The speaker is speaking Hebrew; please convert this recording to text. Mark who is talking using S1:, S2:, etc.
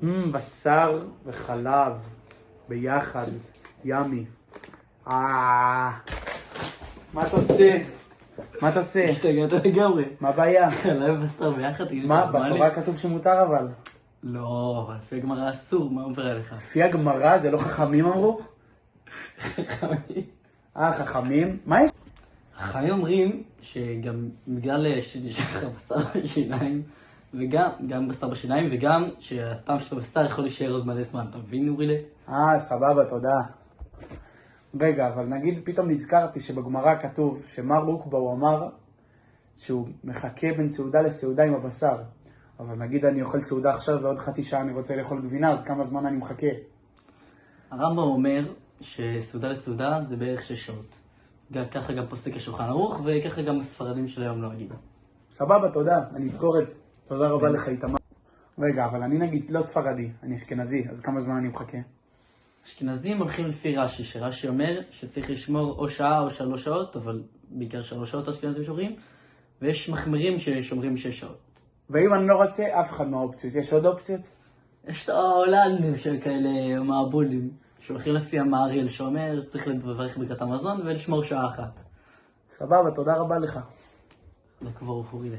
S1: בשר וחלב ביחד, ימי. מה אתה עושה? מה אתה עושה?
S2: השתגעת לגמרי.
S1: מה הבעיה?
S2: חלב ובשר ביחד?
S1: מה, בתורה כתוב שמותר אבל.
S2: לא, אבל לפי הגמרא אסור, מה עובר עליך?
S1: לפי הגמרא זה לא חכמים אמרו?
S2: חכמים.
S1: חכמים? מה יש?
S2: חכמים אומרים שגם בגלל שיש לך בשר בשיניים, וגם בשר בשיניים, וגם שהטעם של הבשר יכול להישאר עוד מלא זמן. אתה מבין, אורילה?
S1: סבבה, תודה. רגע, אבל נגיד פתאום נזכרתי שבגמרא כתוב שמר רוקבא הוא אמר שהוא מחכה בין סעודה לסעודה עם הבשר. אבל נגיד אני אוכל סעודה עכשיו ועוד חצי שעה אני רוצה לאכול גבינה, אז כמה זמן אני מחכה?
S2: הרמב"ם אומר שסעודה לסעודה זה בערך 6 שעות. ככה גם פוסק השולחן ערוך, וככה גם הספרדים של היום נוהגים.
S1: סבבה, תודה, אני אזכור את זה. תודה רבה לך, איתמר. רגע, אבל אני נגיד לא ספרדי, אני אשכנזי, אז כמה זמן אני מחכה?
S2: אשכנזים הולכים לפי רש"י, שרש"י אומר שצריך לשמור או שעה או 3 שעות, אבל בעיקר 3 שעות אשכנזים שומרים, ויש מחמירים ששומרים 6 שעות.
S1: ואם אני לא רוצה, אף אחד מהאופציות. יש עוד אופציות?
S2: יש את ההולנדים של כאלה מעבולים, שהולכים לפי המעריל שאומר צריך לברך ברכת המזון ולשמור שעה אחת.
S1: סבבה, תודה רבה לך.
S2: לקבור אורילה.